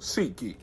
SeatGeek.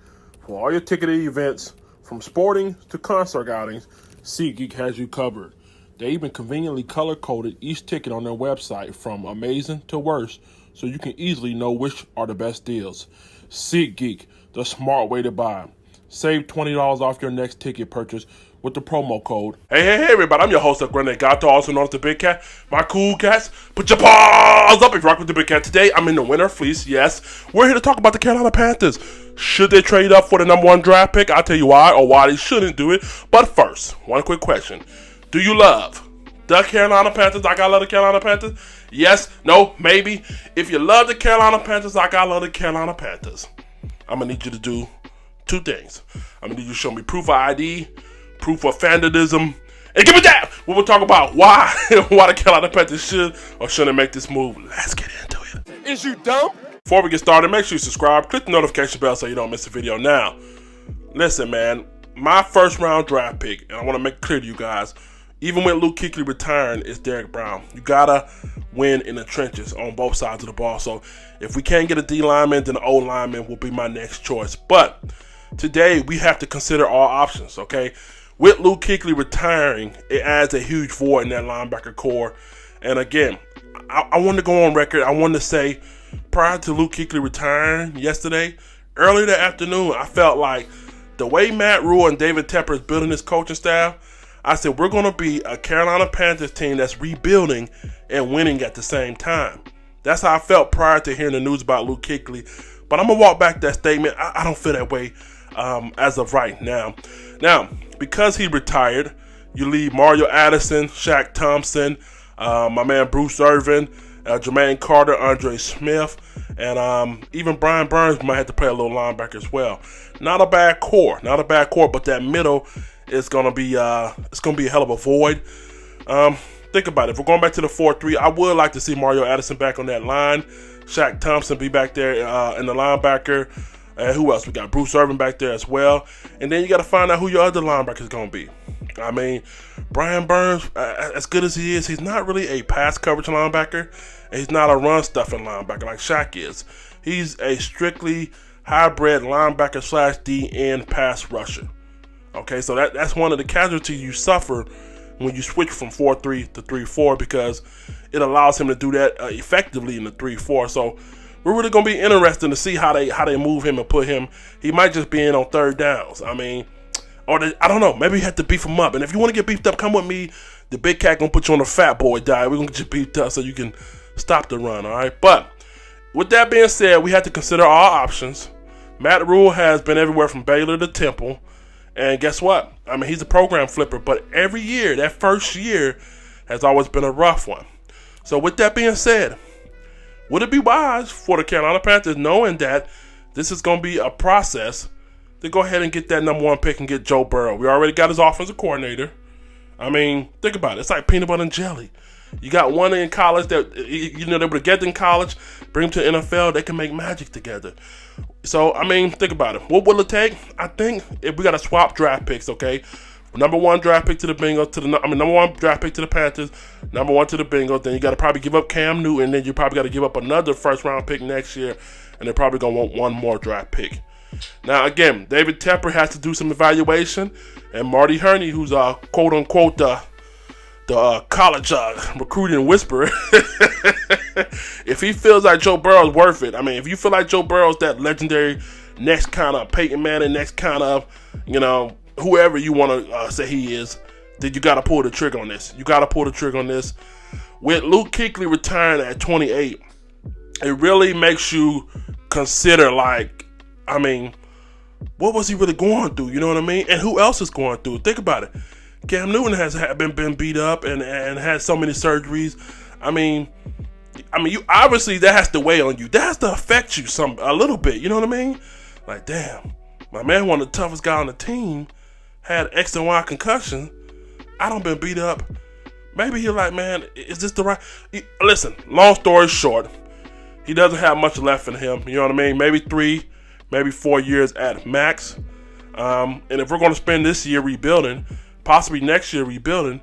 For all your ticketed events, from sporting to concert outings, SeatGeek has you covered. They even conveniently color-coded each ticket on their website from amazing to worst, so you can easily know which are the best deals. SeatGeek, the smart way to buy. Save $20 off your next ticket purchase with the promo code. Hey, everybody, I'm your host of Grenade Gato, also known as the Big Cat. My cool cats, put your paws up if you rock with the Big Cat. Today, I'm in the winter fleece, yes. We're here to talk about the Carolina Panthers. Should they trade up for the number one draft pick? I'll tell you why, or why they shouldn't do it. But first, one quick question. Do you love the Carolina Panthers like I love the Carolina Panthers? Yes, no, maybe. If you love the Carolina Panthers like I love the Carolina Panthers, I'm going to need you to do two things. I'm going to need you to show me proof of ID, proof of fandom, and give me that. We will talk about why the Carolina Panthers should or shouldn't make this move. Let's get into it. Is you dumb? Before we get started, make sure you subscribe, click the notification bell so you don't miss a video. Now, listen, man, my first round draft pick, and I want to make it clear to you guys, even with Luke Kuechly retiring, is Derek Brown. You gotta win in the trenches on both sides of the ball. So if we can't get a D lineman, then the O lineman will be my next choice. But today we have to consider all options, okay? With Luke Kuechly retiring, it adds a huge void in that linebacker core. And again, I want to go on record. I want to say, prior to Luke Kuechly retiring yesterday, early that afternoon, I felt like the way Matt Rule and David Tepper is building his coaching staff, I said, we're going to be a Carolina Panthers team that's rebuilding and winning at the same time. That's how I felt prior to hearing the news about Luke Kuechly. But I'm going to walk back that statement. I don't feel that way as of right now. Now, because he retired, you leave Mario Addison, Shaq Thompson, my man Bruce Irvin, Jermaine Carter, Andre Smith, and even Brian Burns might have to play a little linebacker as well. Not a bad core, but that middle is gonna be it's gonna be a hell of a void. Think about it. If we're going back to the 4-3, I would like to see Mario Addison back on that line. Shaq Thompson be back there in the linebacker. Who else? We got Bruce Irvin back there as well. And then you got to find out who your other linebacker is going to be. I mean, Brian Burns, as good as he is, he's not really a pass coverage linebacker. And he's not a run-stuffing linebacker like Shaq is. He's a strictly hybrid linebacker / DN pass rusher. Okay, so that's one of the casualties you suffer when you switch from 4-3 to 3-4, because it allows him to do that effectively in the 3-4. So we're really going to be interested to see how they move him and put him. He might just be in on third downs. I mean, I don't know. Maybe you have to beef him up. And if you want to get beefed up, come with me. The Big Cat going to put you on a fat boy diet. We're going to get you beefed up so you can stop the run, all right? But with that being said, we have to consider all options. Matt Rule has been everywhere from Baylor to Temple. And guess what? I mean, he's a program flipper. But every year, that first year has always been a rough one. So with that being said, would it be wise for the Carolina Panthers, knowing that this is going to be a process, to go ahead and get that number one pick and get Joe Burrow? We already got his offensive coordinator. I mean, think about it. It's like peanut butter and jelly. You got one in college that, they would have get in college, bring him to the NFL, they can make magic together. So, I mean, think about it. What will it take? I think if we got to swap draft picks, okay? Number one draft pick to the Bengals, number one draft pick to the Panthers, number one to the Bengals. Then you got to probably give up Cam Newton. Then you probably got to give up another first round pick next year, and they're probably gonna want one more draft pick. Now again, David Tepper has to do some evaluation, and Marty Herney, who's quote unquote the college recruiting whisperer, if he feels like Joe Burrow is worth it. I mean, if you feel like Joe Burrow is that legendary next kind of Peyton Manning, next kind of whoever you want to say he is, then you got to pull the trigger on this. With Luke Kuechly retiring at 28, it really makes you consider, like, I mean, what was he really going through? You know what I mean? And who else is going through? Think about it. Cam Newton has been beat up and had so many surgeries. I mean, you obviously, that has to weigh on you. That has to affect you a little bit. You know what I mean? Like, damn, my man, one of the toughest guys on the team, had X and Y concussion. I done been beat up. Maybe you're like, man, is this the right? Listen, long story short, he doesn't have much left in him. You know what I mean? Maybe 3, maybe 4 years at max. And if we're going to spend this year rebuilding, possibly next year rebuilding,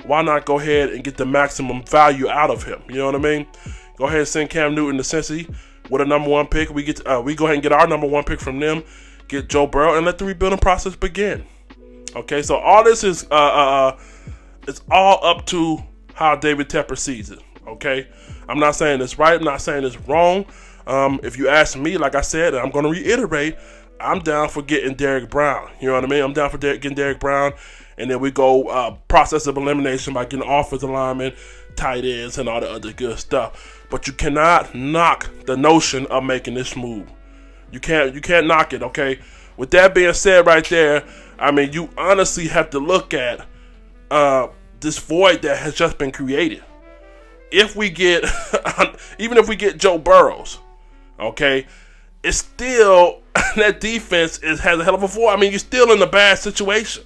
why not go ahead and get the maximum value out of him? You know what I mean? Go ahead and send Cam Newton to Cincy. with a number 1 pick. We go ahead and get our number 1 pick from them, get Joe Burrow, and let the rebuilding process begin. Okay, so all this is it's all up to how David Tepper sees it. Okay, I'm not saying it's right. I'm not saying it's wrong. If you ask me, like I said, and I'm going to reiterate, I'm down for getting Derrick Brown. You know what I mean? I'm down for getting Derrick Brown, and then we go process of elimination by getting offensive linemen, tight ends, and all the other good stuff. But you cannot knock the notion of making this move. You can't knock it. Okay. With that being said, right there, I mean, you honestly have to look at this void that has just been created. If we get, even if we get Joe Burrows, okay, it's still, that defense has a hell of a void. I mean, you're still in a bad situation.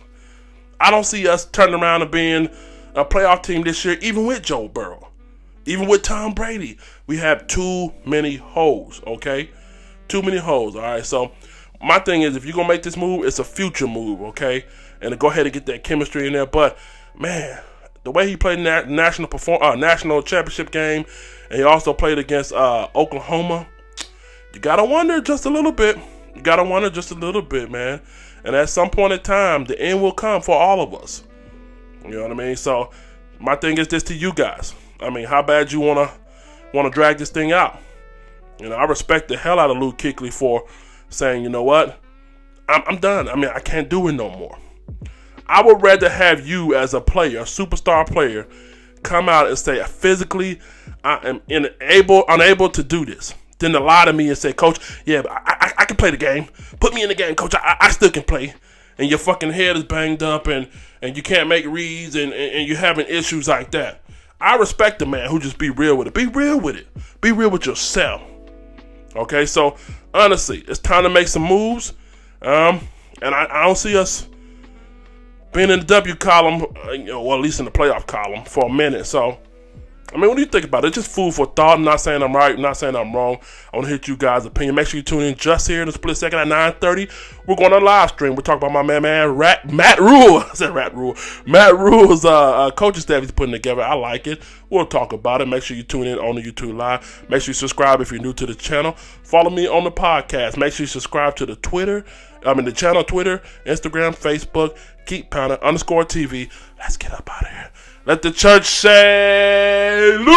I don't see us turning around and being a playoff team this year, even with Joe Burrow. Even with Tom Brady. We have too many holes, okay? Too many holes, all right? So, my thing is, if you're going to make this move, it's a future move, okay? And to go ahead and get that chemistry in there. But, man, the way he played in that national championship game, and he also played against Oklahoma, you got to wonder just a little bit. You got to wonder just a little bit, man. And at some point in time, the end will come for all of us. You know what I mean? So, my thing is this to you guys. I mean, how bad you want to drag this thing out? You know, I respect the hell out of Luke Kuechly for saying, you know what? I'm done. I mean, I can't do it no more. I would rather have you as a player, a superstar player, come out and say, physically, I am unable to do this, than to lie to me and say, Coach, yeah, but I can play the game. Put me in the game, Coach. I still can play. And your fucking head is banged up and you can't make reads and you're having issues like that. I respect the man who just be real with it. Be real with it. Be real with yourself. Okay, so honestly, it's time to make some moves. And I don't see us being in the W column, or at least in the playoff column for a minute. So, I mean, what do you think about it? It's just food for thought. I'm not saying I'm right. I'm not saying I'm wrong. I want to hit you guys' opinion. Make sure you tune in just here in a split second at 9:30. We're going to live stream. We're talking about my man Matt Rule. I said Matt Rule. Matt Rule's coaching staff he's putting together. I like it. We'll talk about it. Make sure you tune in on the YouTube Live. Make sure you subscribe if you're new to the channel. Follow me on the podcast. Make sure you subscribe to the the channel Twitter, Instagram, Facebook. Keep Pounding _TV. Let's get up out of here. Let the church say, Lou!